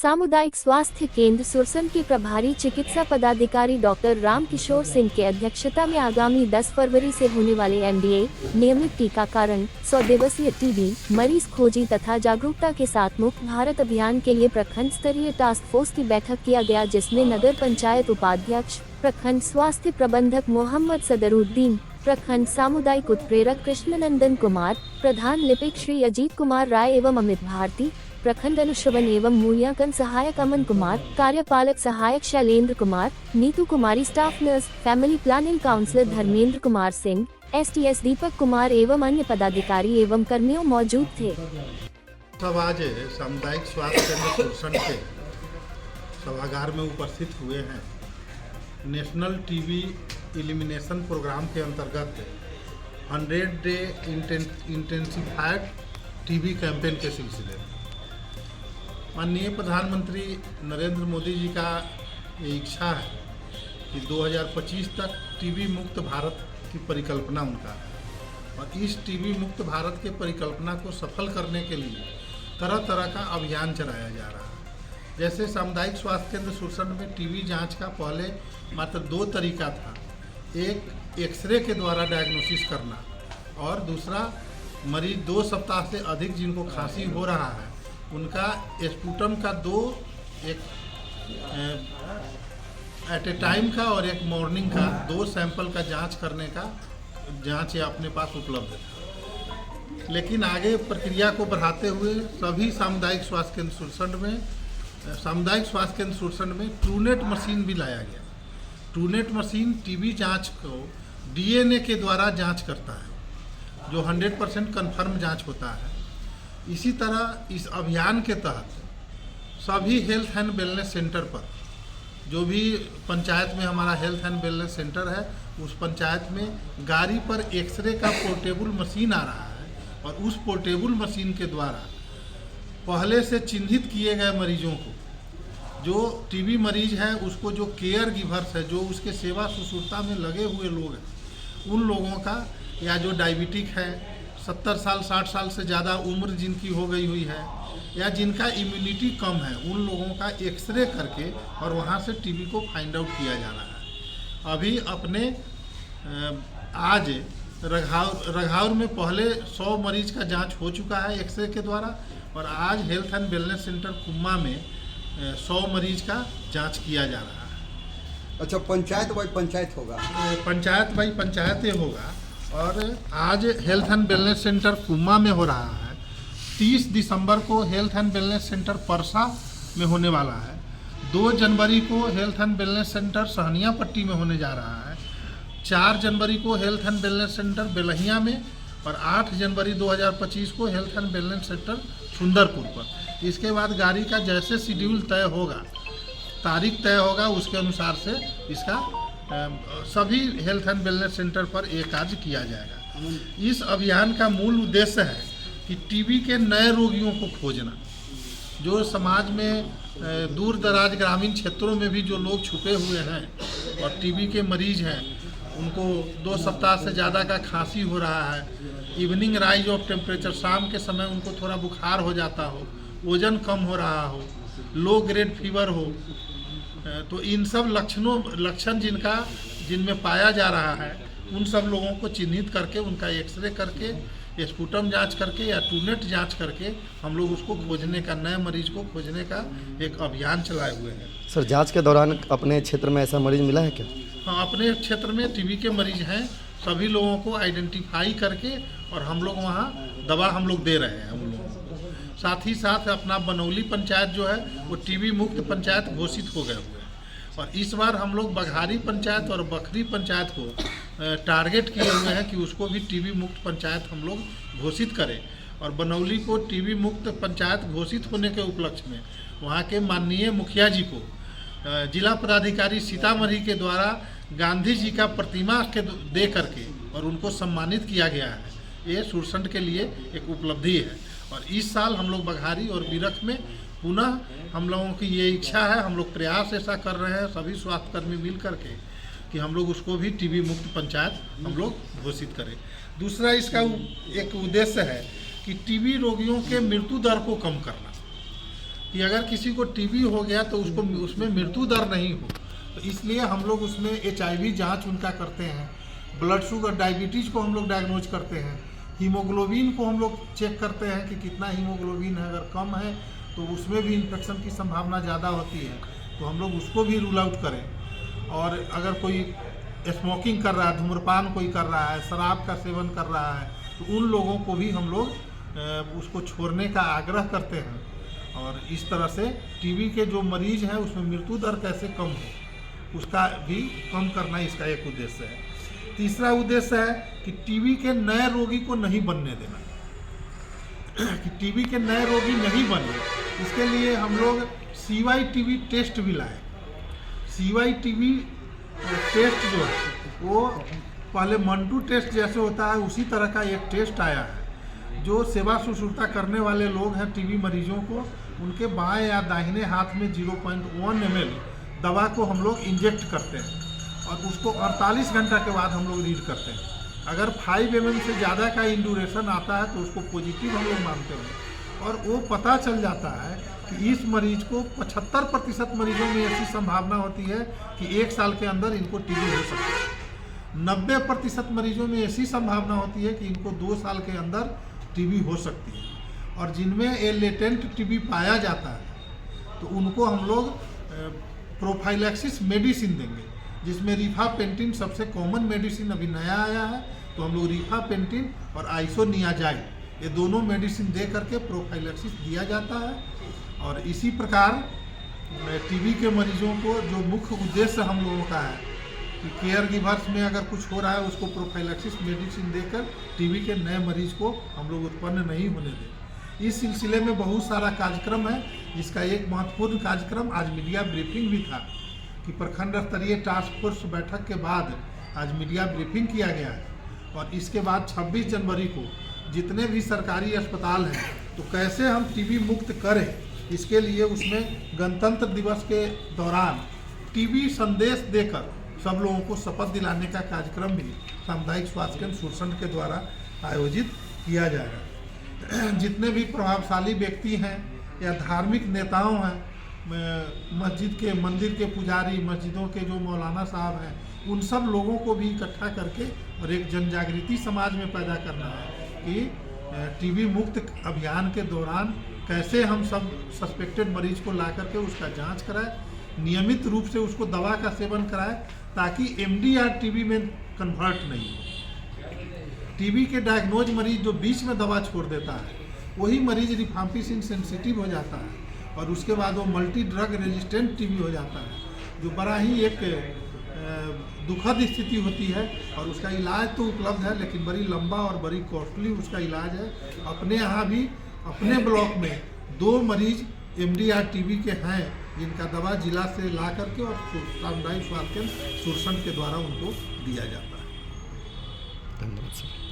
सामुदायिक स्वास्थ्य केंद्र सुरसन के प्रभारी चिकित्सा पदाधिकारी डॉक्टर राम किशोर सिंह के अध्यक्षता में आगामी 10 फरवरी से होने वाले एमडीए नियमित टीकाकरण 100 दिवसीय टीबी मरीज खोजी तथा जागरूकता के साथ मुक्त भारत अभियान के लिए प्रखंड स्तरीय टास्क फोर्स की बैठक किया गया, जिसमें नगर पंचायत उपाध्यक्ष, प्रखंड स्वास्थ्य प्रबंधक मोहम्मद सदरुद्दीन, प्रखंड सामुदायिक उत्प्रेरक कृष्णनंदन कुमार, प्रधान लिपिक श्री अजीत कुमार राय एवं अमित भारती, प्रखंड अनुश्रवण एवं मूल्यांकन सहायक अमन कुमार, कार्यपालक सहायक Shailendra Kumar, Neetu Kumari, staff nurse, family planning counsellor Dharmendra Kumar Singh, STS Deepak Kumar एवं अन्य पदाधिकारी एवं कर्मियों मौजूद थे। सब आज सामुदायिक स्वास्थ्य केंद्र सुरसन के सभागार में उपस्थित हुए हैं। नेशनल टीबी एलिमिनेशन प्रोग्राम के अंतर्गत 100 डे इंटेंसिफाइड टीबी कैंपेन के सिलसिले में माननीय प्रधानमंत्री नरेंद्र मोदी जी का ये इच्छा है कि 2025 तक टीबी मुक्त भारत की परिकल्पना उनका है, और इस टीबी मुक्त भारत के परिकल्पना को सफल करने के लिए तरह तरह का अभियान चलाया जा रहा है। जैसे सामुदायिक स्वास्थ्य केंद्र सुरसन में टीबी जांच का पहले मात्र 2 तरीका था, एक एक्सरे के द्वारा डायग्नोसिस करना और दूसरा मरीज 2 सप्ताह से अधिक जिनको खांसी हो रहा है उनका स्पुटम का 2 एक एट ए टाइम का और एक मॉर्निंग का 2 सैंपल का जांच करने का जांच अपने पास उपलब्ध है। लेकिन आगे प्रक्रिया को बढ़ाते हुए सभी सामुदायिक स्वास्थ्य केंद्र सुरसन में ट्रूनेट मशीन भी लाया गया। ट्रूनेट मशीन टीबी जांच को डीएनए के द्वारा जांच करता है, जो 100% कन्फर्म जांच होता है। इसी तरह इस अभियान के तहत सभी हेल्थ एंड वेलनेस सेंटर पर, जो भी पंचायत में हमारा हेल्थ एंड वेलनेस सेंटर है, उस पंचायत में गाड़ी पर एक्सरे का पोर्टेबल मशीन आ रहा है, और उस पोर्टेबल मशीन के द्वारा पहले से चिन्हित किए गए मरीजों को, जो टीबी मरीज है उसको जो केयर गिवर्स है, जो उसके सेवा शुश्रूषा में लगे हुए लोग हैं, उन लोगों का, या जो डायबिटिक है, 70 साल 60 साल से ज़्यादा उम्र जिनकी हो गई हुई है, या जिनका इम्यूनिटी कम है, उन लोगों का एक्सरे करके और वहाँ से टीबी को फाइंड आउट किया जा रहा है। अभी अपने आज रघाउर में पहले 100 मरीज का जांच हो चुका है एक्सरे के द्वारा, और आज health and wellness centre Kumma में 100 मरीज का जांच किया जा रहा है। अच्छा, पंचायत बाई पंचायत होगा? पंचायत बाई पंचायत होगा। और आज health and wellness centre Kumma में हो रहा है। 30 दिसंबर को health and wellness centre Parsa में होने वाला है। 2 जनवरी को health and wellness centre Sahaniya Patti में होने जा रहा है। 4 जनवरी को health and wellness centre Belhiya में, और 8 जनवरी 2025 को health and wellness centre Sundarpur पर। इसके बाद गाड़ी का जैसे शेड्यूल तय होगा, तारीख तय होगा, उसके अनुसार से इसका सभी हेल्थ एंड वेलनेस सेंटर पर ये कार्य किया जाएगा। इस अभियान का मूल उद्देश्य है कि टीबी के नए रोगियों को खोजना, जो समाज में दूर दराज ग्रामीण क्षेत्रों में भी जो लोग छुपे हुए हैं और टीबी के मरीज हैं, उनको 2 सप्ताह से ज़्यादा का खांसी हो रहा है, इवनिंग राइज ऑफ टेम्परेचर, शाम के समय उनको थोड़ा बुखार हो जाता हो, वजन कम हो रहा हो, लो ग्रेड फीवर हो, तो इन सब लक्षण जिनमें पाया जा रहा है, उन सब लोगों को चिन्हित करके उनका एक्सरे करके, स्पुटम जांच करके या ट्रूनेट जांच करके हम लोग उसको खोजने का, नए मरीज को खोजने का एक अभियान चलाए हुए हैं। सर, जांच के दौरान अपने क्षेत्र में ऐसा मरीज मिला है क्या? हाँ, अपने क्षेत्र में टीबी के मरीज हैं। सभी लोगों को आइडेंटिफाई करके और हम लोग वहाँ दवा हम लोग दे रहे हैं उन लोगों को। साथ ही साथ अपना बनौली पंचायत जो है वो टीबी मुक्त पंचायत घोषित हो गए हुए हैं, और इस बार हम लोग बघारी पंचायत और बखरी पंचायत को टारगेट किए हुए हैं कि उसको भी टीबी मुक्त पंचायत हम लोग घोषित करें। और बनौली को टीबी मुक्त पंचायत घोषित होने के उपलक्ष्य में वहाँ के माननीय मुखिया जी को जिला पदाधिकारी सीतामढ़ी के द्वारा गांधी जी का प्रतिमा के दे करके और उनको सम्मानित किया गया है। ये सुरसन के लिए एक उपलब्धि है, और इस साल हम लोग बघारी और बिरख में पुनः हम लोगों की ये इच्छा है, हम लोग प्रयास ऐसा कर रहे हैं सभी स्वास्थ्यकर्मी मिल करके कि हम लोग उसको भी टीबी मुक्त पंचायत हम लोग घोषित करें। दूसरा इसका एक उद्देश्य है कि टीबी रोगियों के मृत्यु दर को कम करना। कि अगर किसी को टीबी हो गया तो उसको उसमें मृत्यु दर नहीं हो। तो इसलिए हम लोग उसमें HIV जांच उनका करते हैं, ब्लड शुगर डायबिटीज़ को हम लोग डायग्नोज करते हैं, हीमोग्लोबिन को हम लोग चेक करते हैं कि कितना हीमोग्लोबिन है, अगर कम है तो उसमें भी इन्फेक्शन की संभावना ज़्यादा होती है, तो हम लोग उसको भी रूल आउट करें। और अगर कोई स्मोकिंग कर रहा है, धूम्रपान कोई कर रहा है, शराब का सेवन कर रहा है, तो उन लोगों को भी हम लोग उसको छोड़ने का आग्रह करते हैं। और इस तरह से टीबी के जो मरीज हैं उसमें मृत्यु दर कैसे कम हो, उसका भी कम करना इसका एक उद्देश्य है। तीसरा उद्देश्य है कि टीबी के नए रोगी को नहीं बनने देना, कि टीबी के नए रोगी नहीं बने, इसके लिए हम लोग CYTB टेस्ट भी लाए। CYTB टेस्ट जो है वो पहले मंटू टेस्ट जैसे होता है उसी तरह का एक टेस्ट आया है, जो सेवा शुश्रूषा करने वाले लोग हैं टीबी मरीजों को उनके बाएं या दाहिने हाथ में 0.1 ml दवा को हम लोग इंजेक्ट करते हैं और उसको 48 घंटा के बाद हम लोग रीड करते हैं। अगर 5 mm से ज़्यादा का इंड्यूरेशन आता है तो उसको पॉजिटिव हम लोग मानते हैं और वो पता चल जाता है कि इस मरीज को 75% मरीजों में ऐसी संभावना होती है कि 1 साल के अंदर इनको टीबी हो सकती है। 90% मरीजों में ऐसी संभावना होती है कि इनको 2 साल के अंदर टीबी हो सकती है। और जिनमें ये लेटेंट टीबी पाया जाता है तो उनको हम लोग प्रोफाइलैक्सिस मेडिसिन देंगे, जिसमें रिफापेंटिन सबसे कॉमन मेडिसिन अभी नया आया है, तो हम लोग रिफापेंटिन और आइसोनियाजाइड ये दोनों मेडिसिन दे करके प्रोफाइलैक्सिस दिया जाता है। और इसी प्रकार टीबी के मरीजों को जो मुख्य उद्देश्य हम लोगों का है कि केयर गिवर्स में अगर कुछ हो रहा है उसको प्रोफाइलैक्सिस मेडिसिन देकर टीबी के नए मरीज को हम लोग उत्पन्न नहीं होने दें। इस सिलसिले में बहुत सारा कार्यक्रम है, जिसका एक महत्वपूर्ण कार्यक्रम आज मीडिया ब्रीफिंग भी था कि प्रखंड स्तरीय टास्क फोर्स बैठक के बाद आज मीडिया ब्रीफिंग किया गया है। और इसके बाद 26 जनवरी को जितने भी सरकारी अस्पताल हैं तो कैसे हम टीबी मुक्त करें, इसके लिए उसमें गणतंत्र दिवस के दौरान टीबी संदेश देकर सब लोगों को शपथ दिलाने का कार्यक्रम भी सामुदायिक स्वास्थ्य केंद्र सुरसंड के द्वारा आयोजित किया जाएगा। जितने भी प्रभावशाली व्यक्ति हैं या धार्मिक नेताओं हैं, मस्जिद के मंदिर के पुजारी, मस्जिदों के जो मौलाना साहब हैं, उन सब लोगों को भी इकट्ठा करके और एक जन जागृति समाज में पैदा करना है कि टीबी मुक्त अभियान के दौरान कैसे हम सब सस्पेक्टेड मरीज को ला करके उसका जांच कराएं, नियमित रूप से उसको दवा का सेवन कराएं ताकि MDR टीबी में कन्वर्ट नहीं हो। टीबी के डायग्नोज मरीज जो बीच में दवा छोड़ देता है वही मरीज रिफाम्पिसिन सेंसिटिव हो जाता है और उसके बाद वो मल्टी ड्रग रेजिस्टेंट टीबी हो जाता है, जो बड़ा ही एक दुखद स्थिति होती है। और उसका इलाज तो उपलब्ध है लेकिन बड़ी लंबा और बड़ी कॉस्टली उसका इलाज है। अपने यहाँ भी अपने ब्लॉक में 2 मरीज MDR टीबी के हैं जिनका दवा जिला से ला करके और सामुदायिक स्वास्थ्य केंद्र सुरसंड के द्वारा उनको दिया जाता है। धन्यवाद सर।